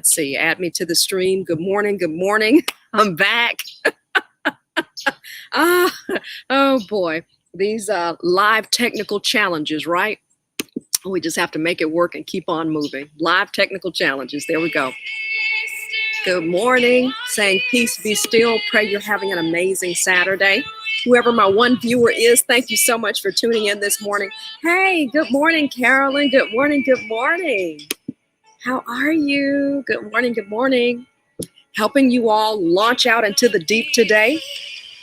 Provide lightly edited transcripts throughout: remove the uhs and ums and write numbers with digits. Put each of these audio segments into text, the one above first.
Let's see, add me to the stream. Good morning. Good morning. I'm back. Oh boy. These live technical challenges, right? We just have to make it work and keep on moving. Live technical challenges. There we go. Good morning. Saying peace be still. Pray you're having an amazing Saturday. Whoever my one viewer is, thank you so much for tuning in this morning. Hey, good morning, Carolyn. Good morning. Good morning. How are you? Good morning. Good morning. Helping you all launch out into the deep today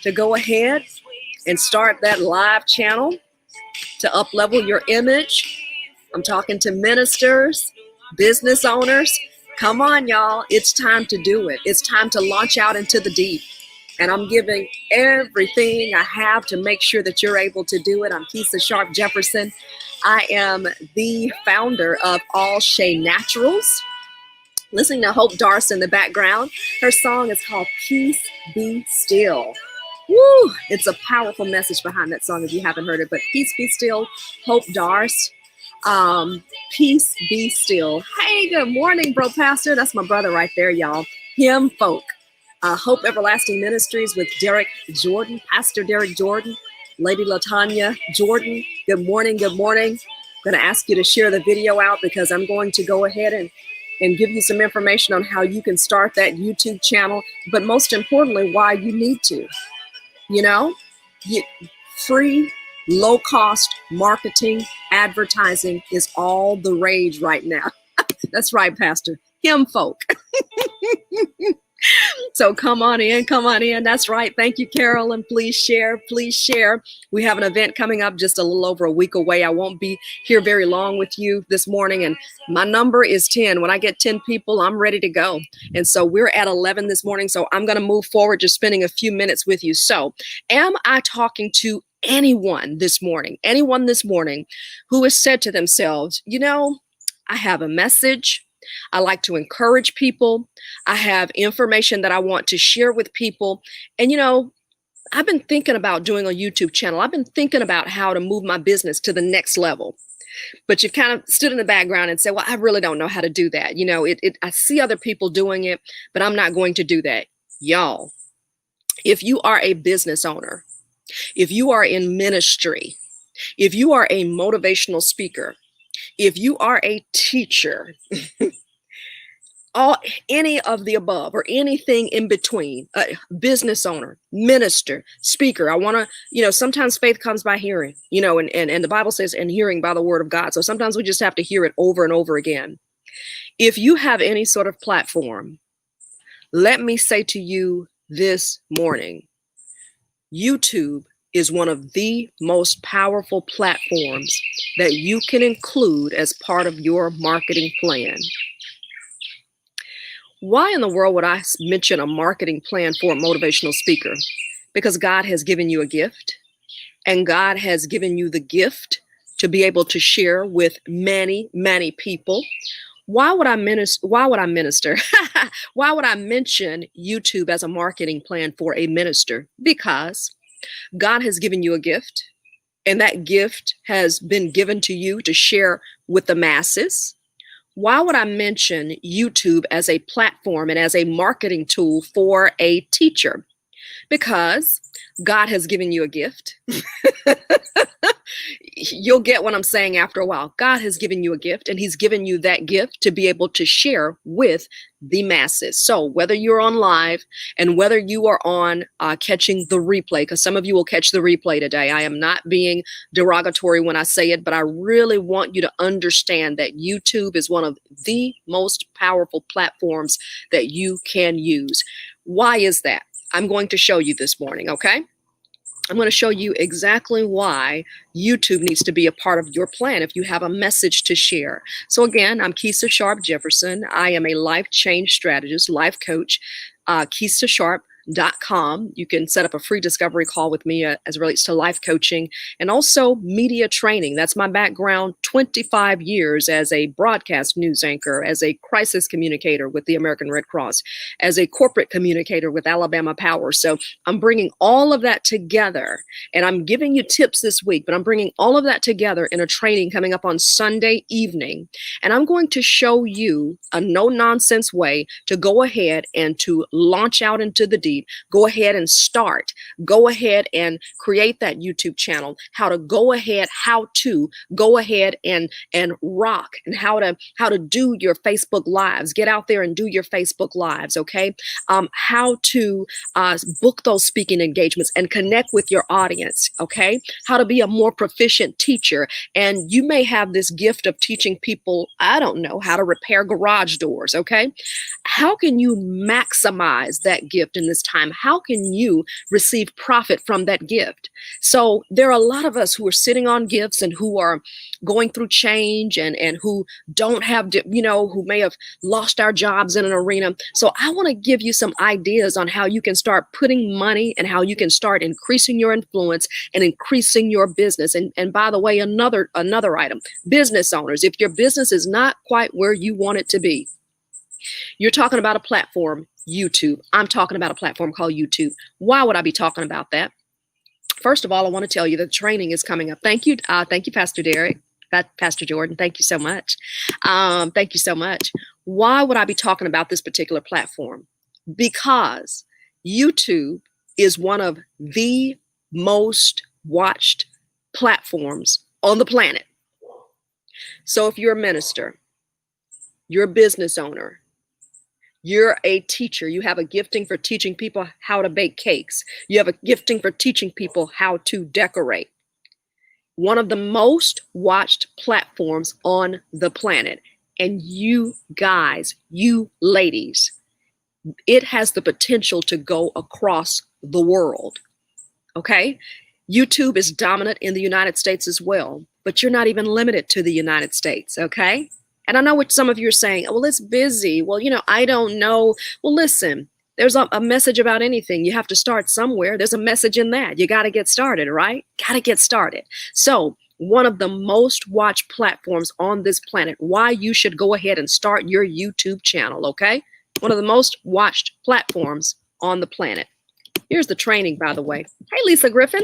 to go ahead and start that live channel to up-level your image. I'm talking to ministers, business owners. Come on, y'all. It's time to do it. It's time to launch out into the deep. And I'm giving everything I have to make sure that you're able to do it. I'm Keisha Sharp Jefferson. I am the founder of All Shea Naturals. Listening to Hope Darce in the background. Her song is called Peace Be Still. Woo! It's a powerful message behind that song if you haven't heard it. But Peace Be Still, Hope Darce. Peace Be Still. Hey, good morning, bro pastor. That's my brother right there, y'all. Him folk. Hope Everlasting Ministries with Derek Jordan, Pastor Derek Jordan, Lady LaTanya Jordan. Good morning. Good morning. I'm going to ask you to share the video out because I'm going to go ahead and give you some information on how you can start that YouTube channel, but most importantly, why you need to. You know, free, low-cost marketing, advertising is all the rage right now. That's right, Pastor. Him folk. So come on in, come on in. That's right. Thank you, Carolyn. Please share, please share. We have an event coming up just a little over a week away. I won't be here very long with you this morning. And my number is 10. When I get 10 people, I'm ready to go. And so we're at 11 this morning. So I'm going to move forward, just spending a few minutes with you. So am I talking to anyone this morning who has said to themselves, you know, I have a message. I like to encourage people. I have information that I want to share with people. And, you know, I've been thinking about doing a YouTube channel. I've been thinking about how to move my business to the next level. But you've kind of stood in the background and said, well, I really don't know how to do that. You know, I see other people doing it, but I'm not going to do that. Y'all, if you are a business owner, if you are in ministry, if you are a motivational speaker, if you are a teacher, any of the above or anything in between, business owner, minister, speaker, I want to, you know, sometimes faith comes by hearing, you know, and the Bible says, and hearing by the word of God. So sometimes we just have to hear it over and over again. If you have any sort of platform, let me say to you this morning, YouTube is one of the most powerful platforms that you can include as part of your marketing plan. Why in the world would I mention a marketing plan for a motivational speaker? Because God has given you a gift, and God has given you the gift to be able to share with many, many people. Why would I minister? Why would I mention YouTube as a marketing plan for a minister? Because God has given you a gift, and that gift has been given to you to share with the masses. Why would I mention YouTube as a platform and as a marketing tool for a teacher? Because God has given you a gift. You'll get what I'm saying after a while. God has given you a gift, and he's given you that gift to be able to share with the masses. So whether you're on live and whether you are on catching the replay, because some of you will catch the replay today. I am not being derogatory when I say it, but I really want you to understand that YouTube is one of the most powerful platforms that you can use. Why is that? I'm going to show you this morning, okay? I'm going to show you exactly why YouTube needs to be a part of your plan if you have a message to share. So again, I'm Keisha Sharp Jefferson. I am a life change strategist, life coach, Keisha Sharp rocket.com. You can set up a free discovery call with me as it relates to life coaching and also media training. That's my background, 25 years as a broadcast news anchor, as a crisis communicator with the American Red Cross, as a corporate communicator with Alabama Power. So I'm bringing all of that together, and I'm giving you tips this week, but I'm bringing all of that together in a training coming up on Sunday evening. And I'm going to show you a no-nonsense way to go ahead and to launch out into the deep, go ahead and start, go ahead and create that YouTube channel, how to go ahead and rock, and how to do your Facebook lives, get out there and do your Facebook lives, okay? How to book those speaking engagements and connect with your audience, okay? How to be a more proficient teacher. And you may have this gift of teaching people, I don't know, how to repair garage doors, okay? How can you maximize that gift in this time? How can you receive profit from that gift? So there are a lot of us who are sitting on gifts and who are going through change and who don't have, who may have lost our jobs in an arena. So I want to give you some ideas on how you can start putting money and how you can start increasing your influence and increasing your business. And by the way, another item, business owners, if your business is not quite where you want it to be, you're talking about a platform, YouTube. I'm talking about a platform called YouTube. Why would I be talking about that? First of all, I want to tell you that the training is coming up. Thank you, Pastor Derek, Pastor Jordan. Thank you so much. Thank you so much. Why would I be talking about this particular platform? Because YouTube is one of the most watched platforms on the planet. So if you're a minister, you're a business owner, you're a teacher, you have a gifting for teaching people how to bake cakes, you have a gifting for teaching people how to decorate. One of the most watched platforms on the planet. And you guys, you ladies, it has the potential to go across the world, okay? YouTube is dominant in the United States as well, but you're not even limited to the United States, okay? And I know what some of you are saying, well, it's busy. Well, I don't know. Well, listen, there's a message about anything. You have to start somewhere. There's a message in that. You got to get started, right? Got to get started. So one of the most watched platforms on this planet, why you should go ahead and start your YouTube channel, okay? One of the most watched platforms on the planet. Here's the training, by the way. Hey, Lisa Griffin.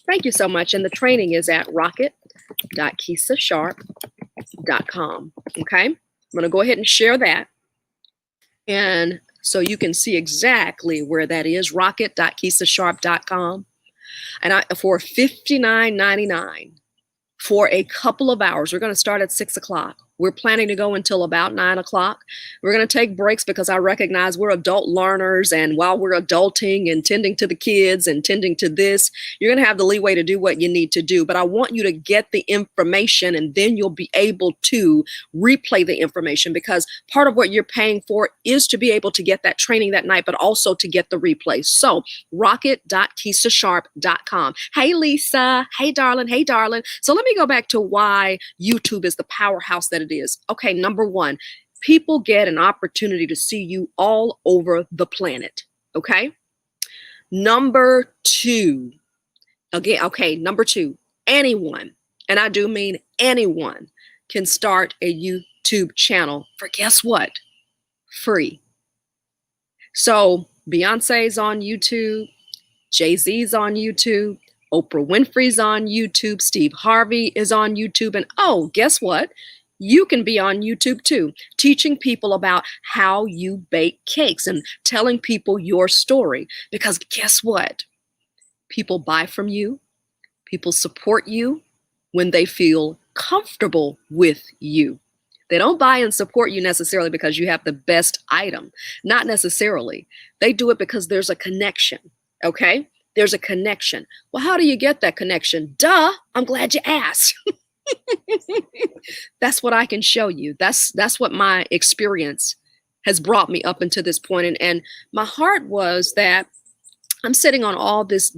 Thank you so much. And the training is at rocket.keisasharp.com. Okay, I'm going to go ahead and share that. And so you can see exactly where that is, rocket.keisasharp.com. And for $59.99 for a couple of hours, we're going to start at 6 o'clock. We're planning to go until about 9 o'clock. We're going to take breaks because I recognize we're adult learners. And while we're adulting and tending to the kids and tending to this, you're going to have the leeway to do what you need to do. But I want you to get the information, and then you'll be able to replay the information, because part of what you're paying for is to be able to get that training that night, but also to get the replay. So rocket.keisasharp.com. Hey, Lisa. Hey, darling. Hey, darling. So let me go back to why YouTube is the powerhouse that it is. Okay, number one, people get an opportunity to see you all over the planet. Okay. Number two, anyone, and I do mean anyone, can start a YouTube channel for, guess what? Free. So Beyonce's on YouTube, Jay-Z's on YouTube, Oprah Winfrey's on YouTube, Steve Harvey is on YouTube, and oh, guess what? You can be on YouTube too, teaching people about how you bake cakes and telling people your story. Because guess what? People buy from you. People support you when they feel comfortable with you. They don't buy and support you necessarily because you have the best item. Not necessarily. They do it because there's a connection, okay? There's a connection. Well, how do you get that connection? Duh, I'm glad you asked. That's what I can show you. That's what my experience has brought me up until this point. And my heart was that I'm sitting on all this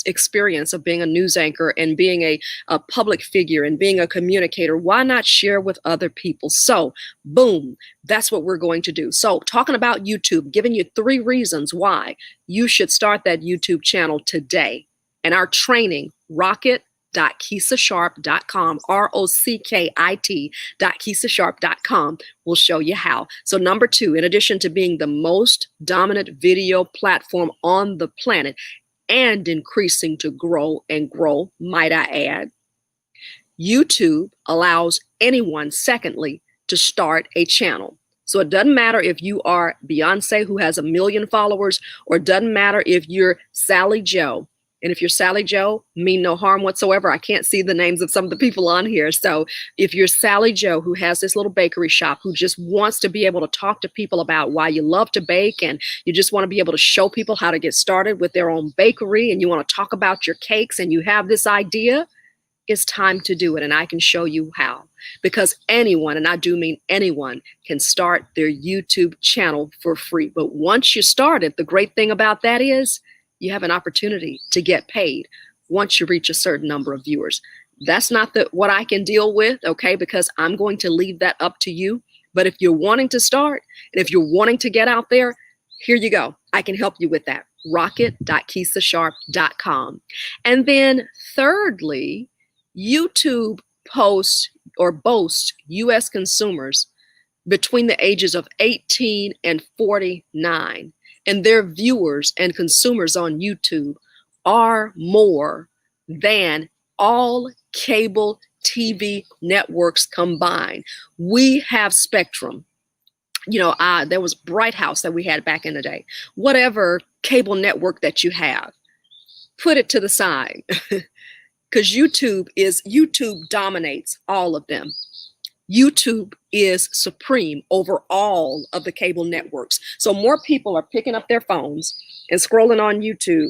experience of being a news anchor and being a public figure and being a communicator. Why not share with other people? So boom, that's what we're going to do. So talking about YouTube, giving you 3 reasons why you should start that YouTube channel today. And our training, rocket.keisasharp.com, rockit.keisasharp.com will show you how. So number 2, in addition to being the most dominant video platform on the planet and increasing to grow and grow, might I add, YouTube allows anyone, secondly, to start a channel. So it doesn't matter if you are Beyonce, who has 1 million followers, or it doesn't matter if you're Sally Joe. And if you're Sally Joe, mean no harm whatsoever. I can't see the names of some of the people on here. So if you're Sally Joe, who has this little bakery shop, who just wants to be able to talk to people about why you love to bake, and you just want to be able to show people how to get started with their own bakery, and you want to talk about your cakes, and you have this idea, it's time to do it. And I can show you how. Because anyone, and I do mean anyone, can start their YouTube channel for free. But once you start it, the great thing about that is you have an opportunity to get paid once you reach a certain number of viewers. That's not what I can deal with, okay, because I'm going to leave that up to you. But if you're wanting to start, and if you're wanting to get out there, here you go. I can help you with that. rocket.keisasharp.com. And then thirdly, YouTube posts or boasts U.S. consumers between the ages of 18 and 49. And their viewers and consumers on YouTube are more than all cable TV networks combined. We have Spectrum. You know, there was Bright House that we had back in the day. Whatever cable network that you have, put it to the side. Because YouTube dominates all of them. YouTube is supreme over all of the cable networks. So more people are picking up their phones and scrolling on YouTube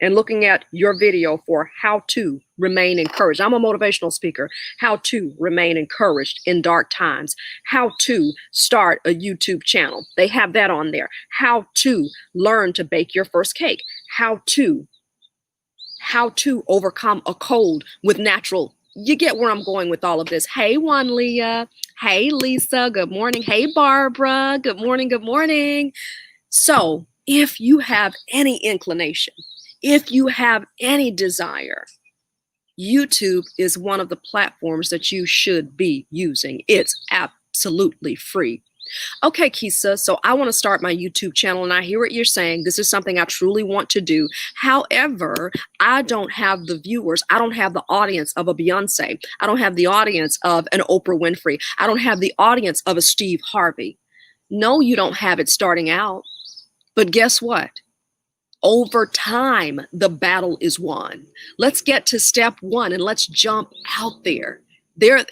and looking at your video for how to remain encouraged. I'm a motivational speaker. How to remain encouraged in dark times. How to start a YouTube channel. They have that on there. How to learn to bake your first cake. How to overcome a cold with natural. You get where I'm going with all of this. Hey, Juan Leah. Hey, Lisa. Good morning. Hey, Barbara. Good morning. Good morning. So if you have any inclination, if you have any desire, YouTube is one of the platforms that you should be using. It's absolutely free. Okay, Keisa, so I want to start my YouTube channel, and I hear what you're saying. This is something I truly want to do. However, I don't have the viewers. I don't have the audience of a Beyonce. I don't have the audience of an Oprah Winfrey. I don't have the audience of a Steve Harvey. No, you don't have it starting out. But guess what? Over time, the battle is won. Let's get to step 1 and let's jump out there.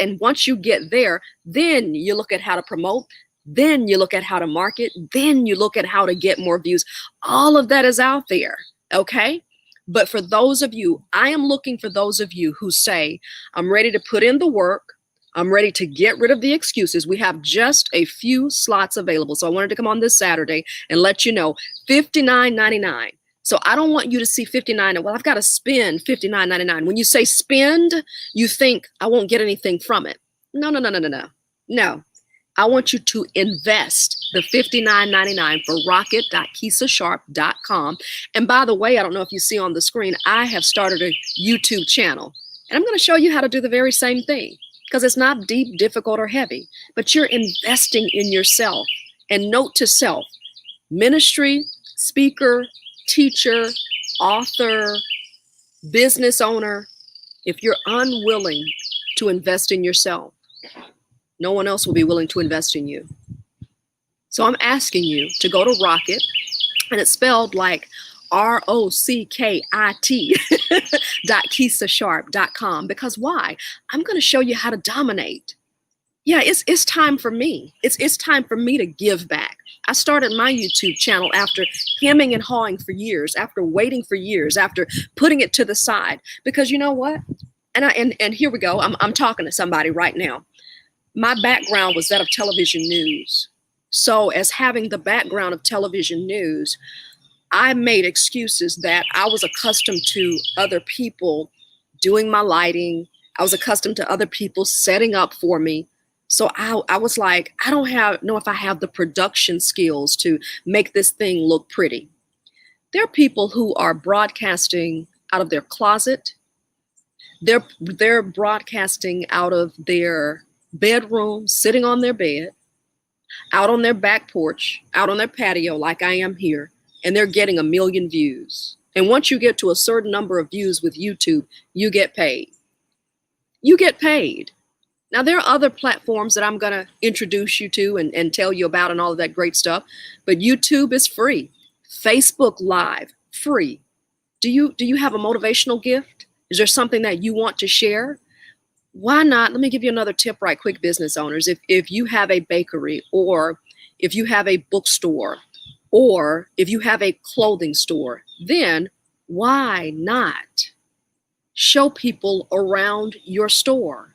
And once you get there, then you look at how to promote. Then you look at how to market. Then you look at how to get more views. All of that is out there, okay? But for those of you, I am looking for those of you who say, I'm ready to put in the work. I'm ready to get rid of the excuses. We have just a few slots available. So I wanted to come on this Saturday and let you know, $59.99. So I don't want you to see $59. Well, I've got to spend $59.99. When you say spend, you think I won't get anything from it. No. No. I want you to invest the $59.99 for rocket.keisasharp.com. And by the way, I don't know if you see on the screen, I have started a YouTube channel. And I'm going to show you how to do the very same thing. Because it's not deep, difficult, or heavy. But you're investing in yourself. And note to self, ministry, speaker, teacher, author, business owner, if you're unwilling to invest in yourself, no one else will be willing to invest in you. So I'm asking you to go to Rocket, and it's spelled like ROCKIT .keisasharp.com. Because why? I'm going to show you how to dominate. Yeah, it's time for me. It's time for me to give back. I started my YouTube channel after hemming and hawing for years, after waiting for years, after putting it to the side. Because you know what? And here we go. I'm talking to somebody right now. My background was that of television news. So as having the background of television news, I made excuses that I was accustomed to other people doing my lighting. I was accustomed to other people setting up for me. So I was like, I don't know if I have the production skills to make this thing look pretty. There are people who are broadcasting out of their closet. They're broadcasting out of their bedroom, sitting on their bed, out on their back porch, out on their patio like I am here, and they're getting 1 million views. And once you get to a certain number of views with YouTube, you get paid. You get paid. Now, there are other platforms that I'm going to introduce you to and tell you about and all of that great stuff, but YouTube is free. Facebook Live, free. Do you have a motivational gift? Is there something that you want to share? Why not? Let me give you another tip right quick, business owners. If you have a bakery, or if you have a bookstore, or if you have a clothing store, then why not show people around your store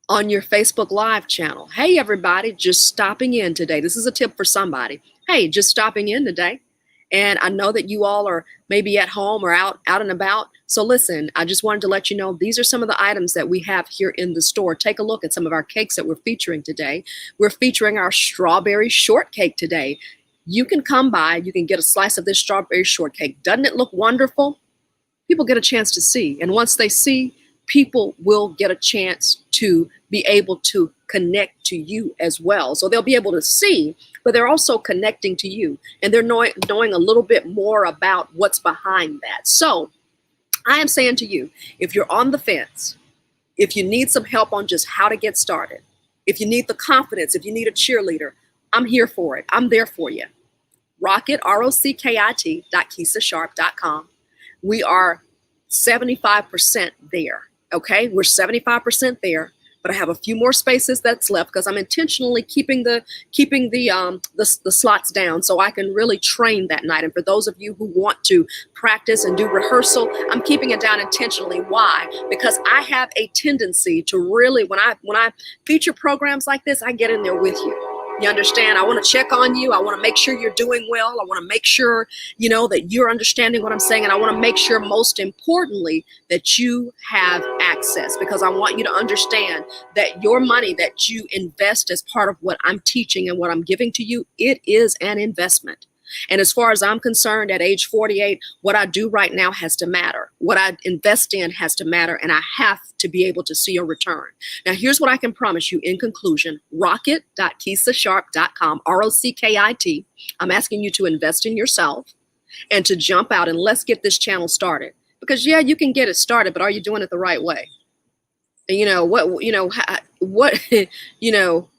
on your Facebook Live channel? Hey, everybody, just stopping in today. This is a tip for somebody. Hey, just stopping in today. And I know that you all are maybe at home or out and about. So listen, I just wanted to let you know, these are some of the items that we have here in the store. Take a look at some of our cakes that we're featuring today. We're featuring our strawberry shortcake today. You can come by, you can get a slice of this strawberry shortcake. Doesn't it look wonderful? People get a chance to see. And once they see, people will get a chance to be able to connect to you as well. So they'll be able to see, but they're also connecting to you, and they're knowing a little bit more about what's behind that. So I am saying to you, if you're on the fence, if you need some help on just how to get started, if you need the confidence, if you need a cheerleader, I'm here for it. I'm there for you. Rockit, ROCKIT.KeishaSharp.com. We are 75% there. Okay, we're 75% there, but I have a few more spaces that's left because I'm intentionally keeping the slots down so I can really train that night. And for those of you who want to practice and do rehearsal, I'm keeping it down intentionally. Why? Because I have a tendency to really, when I feature programs like this, I get in there with you. You understand? I want to check on you. I want to make sure you're doing well. I want to make sure, that you're understanding what I'm saying. And I want to make sure, most importantly, that you have access, because I want you to understand that your money that you invest as part of what I'm teaching and what I'm giving to you, it is an investment. And as far as I'm concerned, at age 48, what I do right now has to matter. What I invest in has to matter, and I have to be able to see a return. Now, here's what I can promise you in conclusion. Rockit.KeishaSharp.com, ROCKIT. I'm asking you to invest in yourself and to jump out and let's get this channel started. Because, yeah, you can get it started, but are you doing it the right way?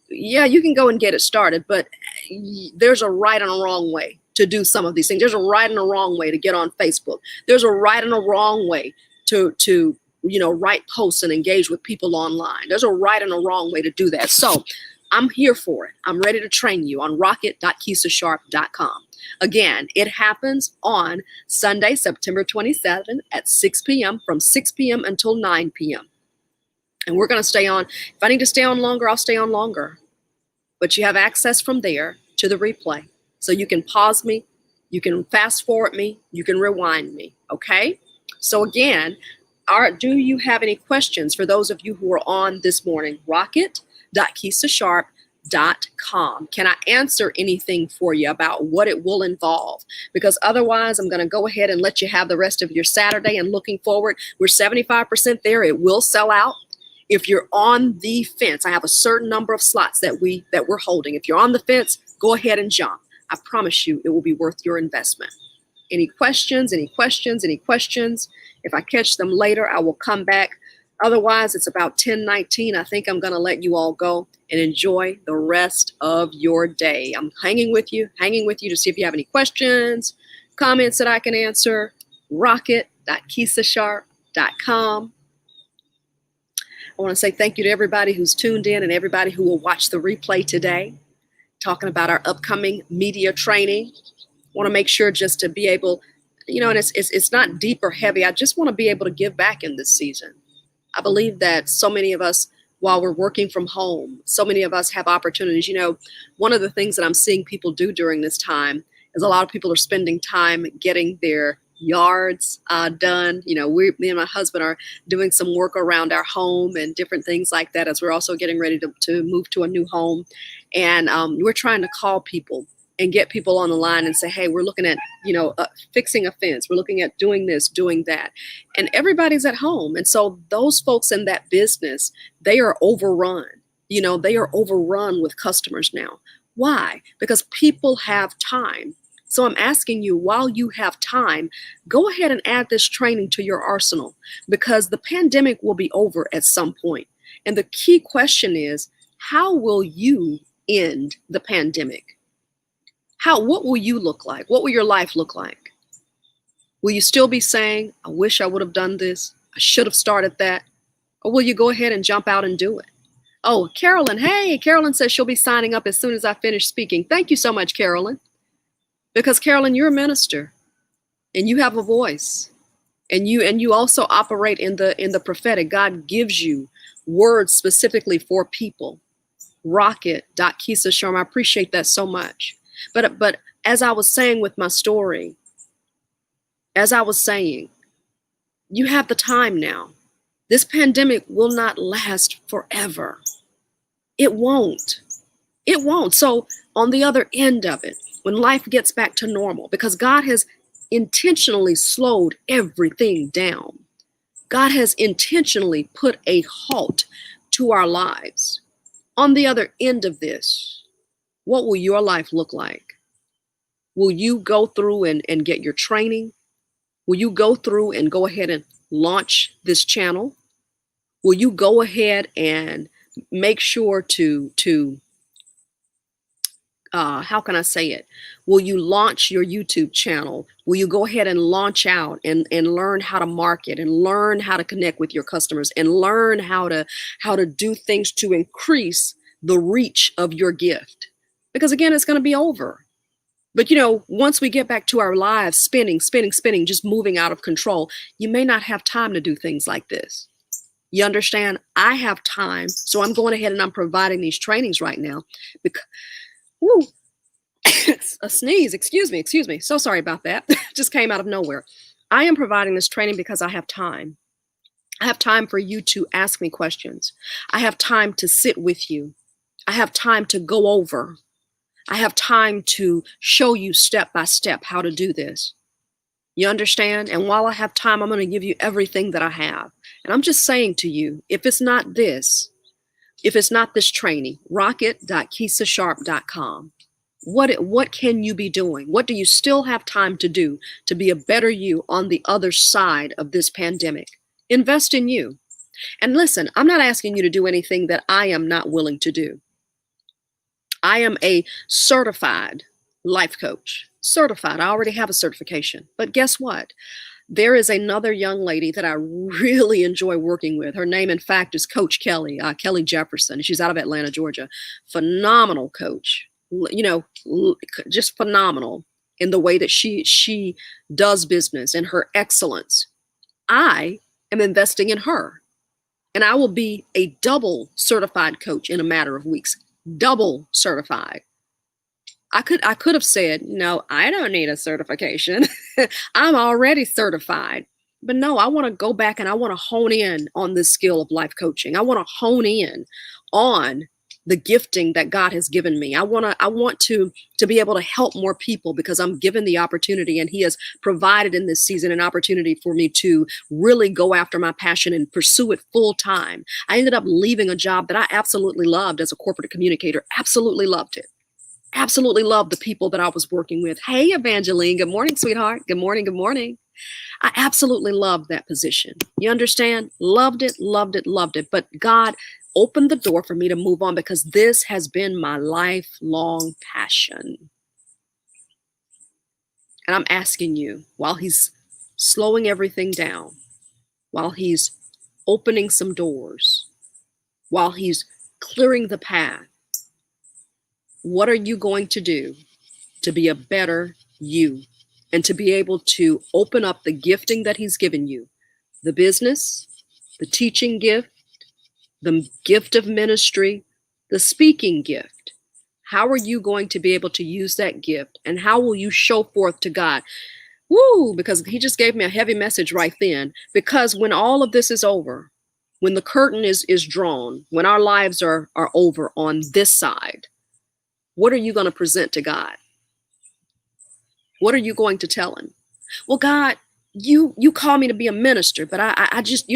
Yeah, you can go and get it started, but there's a right and a wrong way to do some of these things. There's a right and a wrong way to get on Facebook. There's a right and a wrong way to write posts and engage with people online. There's a right and a wrong way to do that. So I'm here for it. I'm ready to train you on rockit.KeishaSharp.com. Again, it happens on Sunday, September 27th at 6 p.m. from 6 p.m. until 9 p.m. And we're going to stay on. If I need to stay on longer, I'll stay on longer. But you have access from there to the replay. So you can pause me, you can fast forward me, you can rewind me, okay? So again, do you have any questions for those of you who are on this morning? Rockit.KeishaSharp.com. Can I answer anything for you about what it will involve? Because otherwise, I'm going to go ahead and let you have the rest of your Saturday. And looking forward, we're 75% there. It will sell out. If you're on the fence, I have a certain number of slots that we're holding. If you're on the fence, go ahead and jump. I promise you it will be worth your investment. Any questions? If I catch them later, I will come back. Otherwise, it's about 10:19. I think I'm going to let you all go and enjoy the rest of your day. I'm hanging with you to see if you have any questions, comments that I can answer. Rockit.KeishaSharp.com. I want to say thank you to everybody who's tuned in and everybody who will watch the replay today, talking about our upcoming media training. I want to make sure just to be able, and it's not deep or heavy. I just want to be able to give back in this season. I believe that so many of us, while we're working from home, so many of us have opportunities. One of the things that I'm seeing people do during this time as a lot of people are spending time getting their yards done. You know, me and my husband are doing some work around our home and different things like that, as we're also getting ready to move to a new home. And we're trying to call people and get people on the line and say, hey, we're looking at, fixing a fence. We're looking at doing this, doing that. And everybody's at home. And so those folks in that business, they are overrun. They are overrun with customers now. Why? Because people have time. So I'm asking you, while you have time, go ahead and add this training to your arsenal, because the pandemic will be over at some point. And the key question is, how will you end the pandemic? What will you look like? What will your life look like? Will you still be saying, I wish I would have done this, I should have started that? Or will you go ahead and jump out and do it? Oh, Carolyn, hey, Carolyn says she'll be signing up as soon as I finish speaking. Thank you so much, Carolyn. Because Carolyn, you're a minister and you have a voice, and you also operate in the prophetic. God gives you words specifically for people. Rocket, Kisa Sharma, I appreciate that so much. But as I was saying with my story, you have the time now. This pandemic will not last forever. It won't. It won't. So on the other end of it, when life gets back to normal, because God has intentionally slowed everything down. God has intentionally put a halt to our lives. On the other end of this, what will your life look like? Will you go through and get your training? Will you go through and go ahead and launch this channel? Will you go ahead and make sure to how can I say it? Will you launch your YouTube channel? Will you go ahead and launch out and learn how to market and learn how to connect with your customers and learn how to do things to increase the reach of your gift? Because again, it's going to be over. But once we get back to our lives spinning, just moving out of control, you may not have time to do things like this. You understand? I have time. So I'm going ahead and I'm providing these trainings right now. Because, woo, a sneeze, excuse me. So sorry about that. Just came out of nowhere. I am providing this training because I have time. I have time for you to ask me questions. I have time to sit with you. I have time to go over. I have time to show you step by step how to do this. You understand? And while I have time, I'm going to give you everything that I have. And I'm just saying to you, if it's not this training, rocket.kisasharp.com, what can you be doing? What do you still have time to do to be a better you on the other side of this pandemic? Invest in you. And listen, I'm not asking you to do anything that I am not willing to do. I am a certified life coach. Certified. I already have a certification. But guess what? There is another young lady that I really enjoy working with. Her name, in fact, is Coach Kelly, Kelly Jefferson. She's out of Atlanta, Georgia. Phenomenal coach. Just phenomenal in the way that she does business and her excellence. I am investing in her. And I will be a double certified coach in a matter of weeks. Double certified. I could have said, no, I don't need a certification. I'm already certified. But no, I want to go back and I want to hone in on this skill of life coaching. I want to hone in on the gifting that God has given me. I want to be able to help more people because I'm given the opportunity, and He has provided in this season an opportunity for me to really go after my passion and pursue it full time. I ended up leaving a job that I absolutely loved as a corporate communicator. Absolutely loved it. Absolutely loved the people that I was working with. Hey, Evangeline. Good morning, sweetheart. Good morning. Good morning. I absolutely loved that position. You understand? Loved it. But God opened the door for me to move on because this has been my lifelong passion. And I'm asking you, while He's slowing everything down, while He's opening some doors, while He's clearing the path, what are you going to do to be a better you and to be able to open up the gifting that He's given you? The business, the teaching gift, the gift of ministry, the speaking gift. How are you going to be able to use that gift? And how will you show forth to God? Woo, because he just gave me a heavy message right then. Because when all of this is over, when the curtain is drawn, when our lives are over on this side, what are you going to present to God? What are you going to tell him? Well, God, you call me to be a minister, but I just,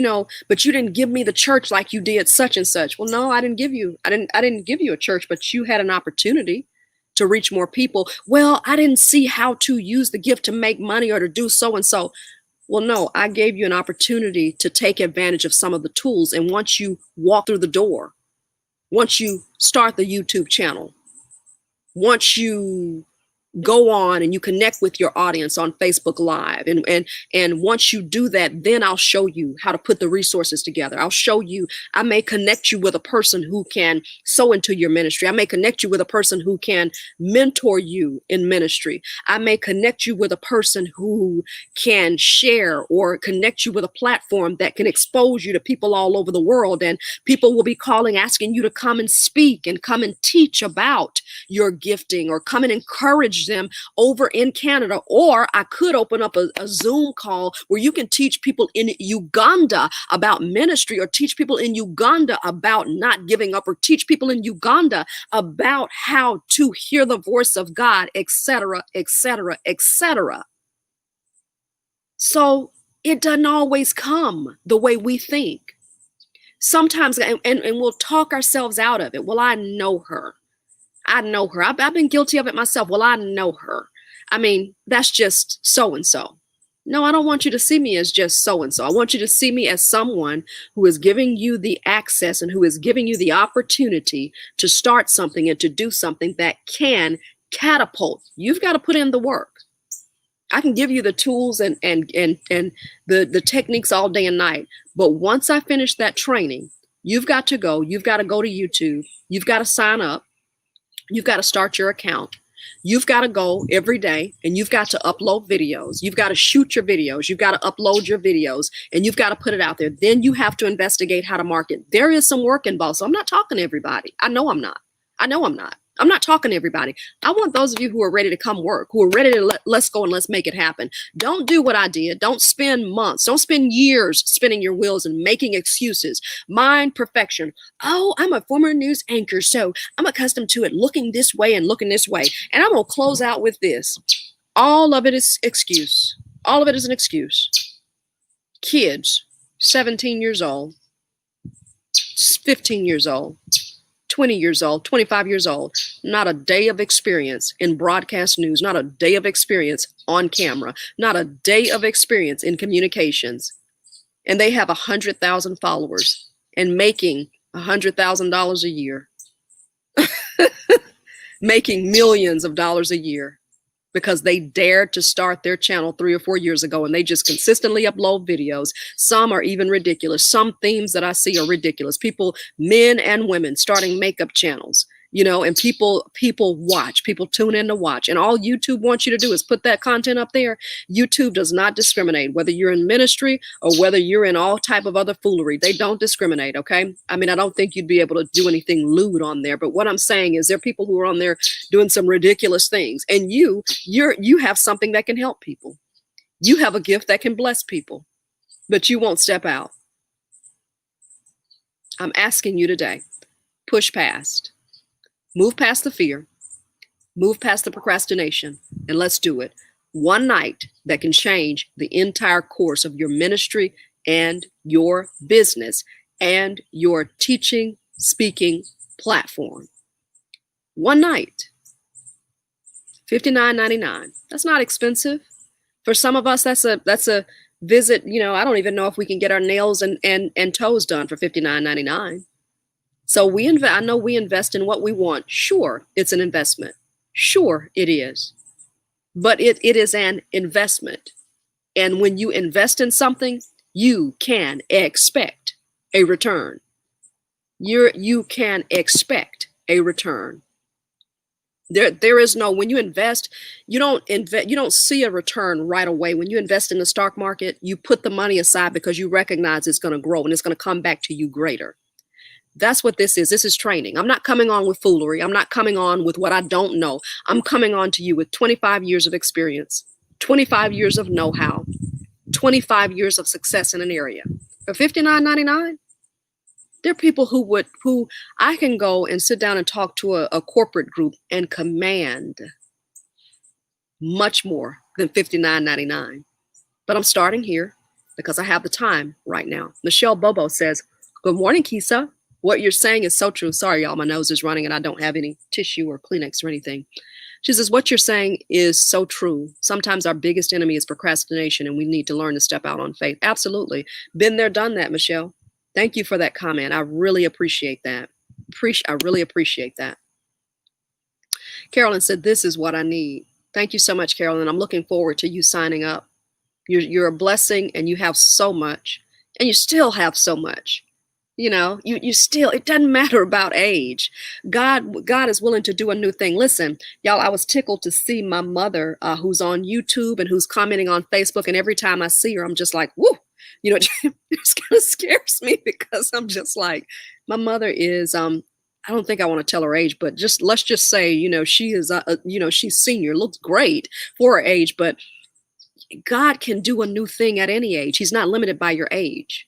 but you didn't give me the church like you did such and such. Well, no, I didn't give you a church, but you had an opportunity to reach more people. Well, I didn't see how to use the gift to make money or to do so and so. Well, no, I gave you an opportunity to take advantage of some of the tools. And once you walk through the door, once you start the YouTube channel, once you go on and you connect with your audience on Facebook Live. And once you do that, then I'll show you how to put the resources together. I'll show you, I may connect you with a person who can sow into your ministry. I may connect you with a person who can mentor you in ministry. I may connect you with a person who can share or connect you with a platform that can expose you to people all over the world. And people will be calling, asking you to come and speak and come and teach about your gifting or come and encourage them over in Canada. Or I could open up a Zoom call where you can teach people in Uganda about ministry, or teach people in Uganda about not giving up, or teach people in Uganda about how to hear the voice of God, etc., etc., etc. So it doesn't always come the way we think. Sometimes, and we'll talk ourselves out of it. Well, I know her. I've been guilty of it myself. Well, I know her. I mean, that's just so-and-so. No, I don't want you to see me as just so-and-so. I want you to see me as someone who is giving you the access and who is giving you the opportunity to start something and to do something that can catapult. You've got to put in the work. I can give you the tools and the techniques all day and night. But once I finish that training, you've got to go to YouTube. You've got to sign up. You've got to start your account. You've got to go every day and you've got to upload videos. You've got to shoot your videos. You've got to upload your videos and you've got to put it out there. Then you have to investigate how to market. There is some work involved. So I'm not talking to everybody. I know I'm not. I'm not talking to everybody. I want those of you who are ready to come work, who are ready to let's go and let's make it happen. Don't do what I did. Don't spend months. Don't spend years spinning your wheels and making excuses. Mind perfection. Oh, I'm a former news anchor, so I'm accustomed to it looking this way and looking this way. And I'm going to close out with this. All of it is excuse. All of it is an excuse. Kids, 17 years old, 15 years old, 20 years old, 25 years old, not a day of experience in broadcast news, not a day of experience on camera, not a day of experience in communications. And they have 100,000 followers and making $100,000 a year, making millions of dollars a year because they dared to start their channel 3 or 4 years ago and they just consistently upload videos. Some are even ridiculous. Some themes that I see are ridiculous. People, men and women, starting makeup channels, and people watch, people tune in to watch. And all YouTube wants you to do is put that content up there. YouTube does not discriminate whether you're in ministry or whether you're in all type of other foolery. They don't discriminate, okay? I mean, I don't think you'd be able to do anything lewd on there, but what I'm saying is there are people who are on there doing some ridiculous things, and you have something that can help people. You have a gift that can bless people, but you won't step out. I'm asking you today, push past. Move past the fear, move past the procrastination, and let's do it. One night that can change the entire course of your ministry and your business and your teaching, speaking platform. One night, $59.99. That's not expensive. For some of us, that's a visit. I don't even know if we can get our nails and toes done for $59.99. So I know we invest in what we want. Sure, it's an investment. Sure, it is. But it is an investment. And when you invest in something, you can expect a return. You can expect a return. There is no, when you invest, you don't see a return right away. When you invest in the stock market, you put the money aside because you recognize it's going to grow and it's going to come back to you greater. That's what this is. This is training. I'm not coming on with foolery. I'm not coming on with what I don't know. I'm coming on to you with 25 years of experience, 25 years of know-how, 25 years of success in an area. For $59.99, there are people who I can go and sit down and talk to a corporate group and command much more than $59.99. But I'm starting here because I have the time right now. Michelle Bobo says, good morning, Kisa. What you're saying is so true. Sorry, y'all, my nose is running and I don't have any tissue or Kleenex or anything. She says, what you're saying is so true. Sometimes our biggest enemy is procrastination and we need to learn to step out on faith. Absolutely. Been there, done that, Michelle. Thank you for that comment. I really appreciate that. I really appreciate that. Carolyn said, this is what I need. Thank you so much, Carolyn. I'm looking forward to you signing up. You're a blessing and you have so much and you still have so much. You know, you still, it doesn't matter about age. God is willing to do a new thing. Listen, y'all, I was tickled to see my mother who's on YouTube and who's commenting on Facebook. And every time I see her, I'm just like, whoo, you know, it just kind of scares me because I'm just like, my mother is, I don't think I want to tell her age, but let's just say, you know, she is, you know, she's senior, looks great for her age, but God can do a new thing at any age. He's not limited by your age.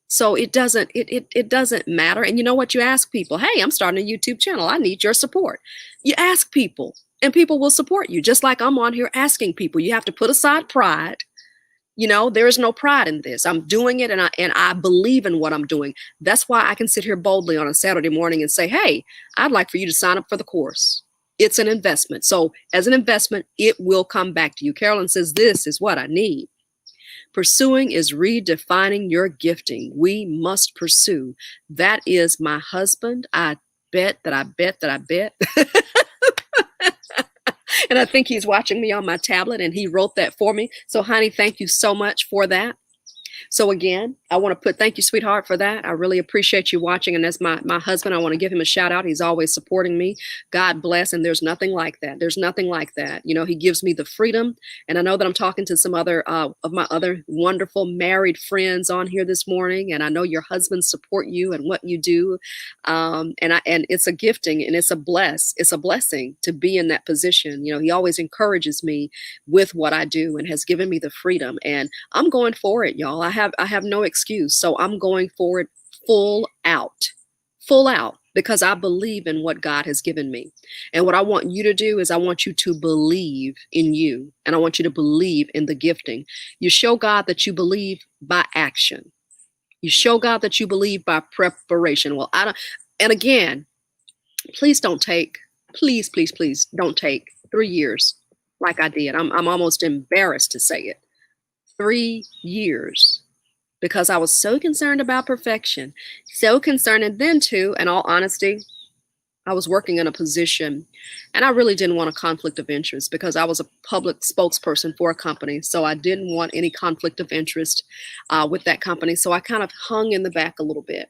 So it doesn't matter. And you know what? You ask people, hey, I'm starting a YouTube channel. I need your support. You ask people and people will support you. Just like I'm on here asking people. You have to put aside pride. You know, there is no pride in this. I'm doing it and I believe in what I'm doing. That's why I can sit here boldly on a Saturday morning and say, hey, I'd like for you to sign up for the course. It's an investment. So as an investment, it will come back to you. Carolyn says, this is what I need. Pursuing is redefining your gifting. We must pursue. That is my husband. I bet. And I think he's watching me on my tablet and he wrote that for me. So honey, thank you so much for that. So again, I want to thank you, sweetheart, for that. I really appreciate you watching. And as my husband, I want to give him a shout out. He's always supporting me. God bless. And there's nothing like that. There's nothing like that. You know, he gives me the freedom. And I know that I'm talking to some other of my other wonderful married friends on here this morning. And I know your husbands support you and what you do. And it's a gifting and it's a blessing to be in that position. You know, he always encourages me with what I do and has given me the freedom. And I'm going for it, y'all. I have no excuse. So I'm going for it full out, because I believe in what God has given me. And what I want you to do is I want you to believe in you. And I want you to believe in the gifting. You show God that you believe by action. You show God that you believe by preparation. Well, and again, please don't take 3 years like I did. I'm almost embarrassed to say it. 3 years. Because I was so concerned about perfection, so concerned. And then too, in all honesty, I was working in a position and I really didn't want a conflict of interest because I was a public spokesperson for a company. So I didn't want any conflict of interest with that company. So I kind of hung in the back a little bit.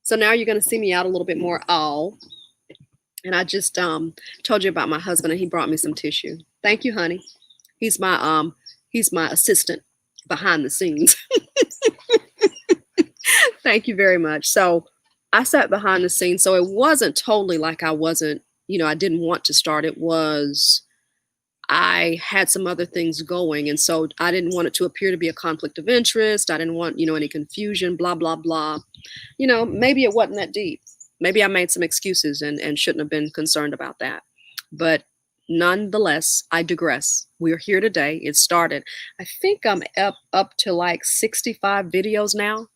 So now you're going to see me out a little bit more. And I just told you about my husband and he brought me some tissue. Thank you, honey. He's my assistant behind the scenes. Thank you very much. So I sat behind the scenes. So it wasn't totally like I wasn't, you know, I didn't want to start. It was, I had some other things going. And so I didn't want it to appear to be a conflict of interest. I didn't want, you know, any confusion, blah, blah, blah. You know, maybe it wasn't that deep. Maybe I made some excuses and shouldn't have been concerned about that. But nonetheless, I digress. We're here today. It started. I think I'm up to like 65 videos now.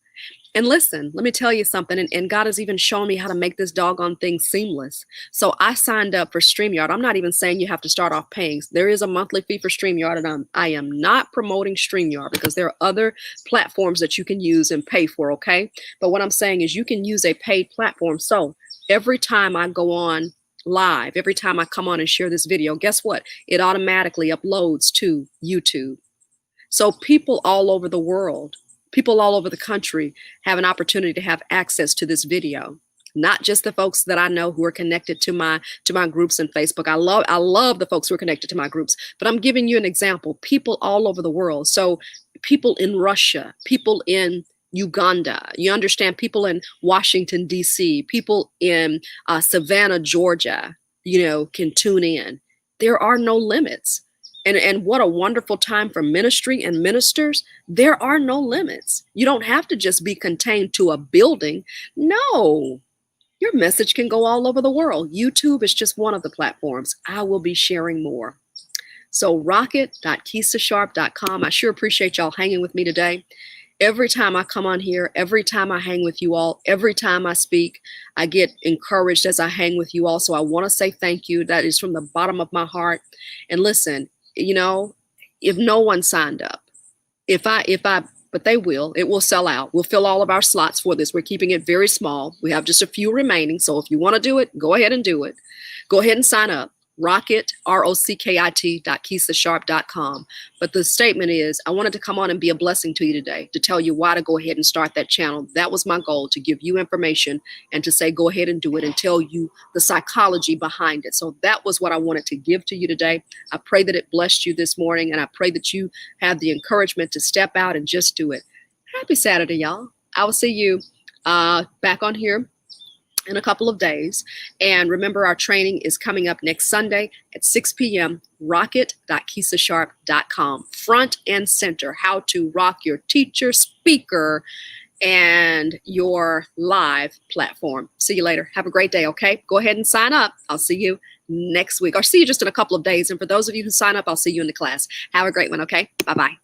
And listen, let me tell you something. And God has even shown me how to make this doggone thing seamless. So I signed up for StreamYard. I'm not even saying you have to start off paying. There is a monthly fee for StreamYard. And I am not promoting StreamYard because there are other platforms that you can use and pay for, okay? But what I'm saying is you can use a paid platform. So every time I go on live, every time I come on and share this video, guess what? It automatically uploads to YouTube. So people all over the world, people all over the country have an opportunity to have access to this video. Not just the folks that I know who are connected to my groups in Facebook. I love the folks who are connected to my groups, but I'm giving you an example. People all over the world. So people in Russia, people in Uganda. You understand, people in Washington, D.C., people in Savannah, Georgia, can tune in. There are no limits. And what a wonderful time for ministry and ministers. There are no limits. You don't have to just be contained to a building. No, your message can go all over the world. YouTube is just one of the platforms. I will be sharing more. So rocket.keisasharp.com. I sure appreciate y'all hanging with me today. Every time I come on here, every time I hang with you all, every time I speak, I get encouraged as I hang with you all. So I want to say thank you. That is from the bottom of my heart. And listen, if no one signed up, but they will, it will sell out. We'll fill all of our slots for this. We're keeping it very small. We have just a few remaining. So if you want to do it, go ahead and do it. Go ahead and sign up. Rocket, rockit.keisasharp.com. But the statement is, I wanted to come on and be a blessing to you today, to tell you why to go ahead and start that channel. That was my goal, to give you information and to say, go ahead and do it, and tell you the psychology behind it. So that was what I wanted to give to you today. I pray that it blessed you this morning, and I pray that you have the encouragement to step out and just do it. Happy Saturday, y'all. I will see you back on here in a couple of days. And remember, our training is coming up next Sunday at 6 p.m. rocket.keisasharp.com. Front and center, how to rock your teacher, speaker, and your live platform. See you later. Have a great day, okay? Go ahead and sign up. I'll see you next week, or see you just in a couple of days. And for those of you who sign up, I'll see you in the class. Have a great one, okay? Bye-bye.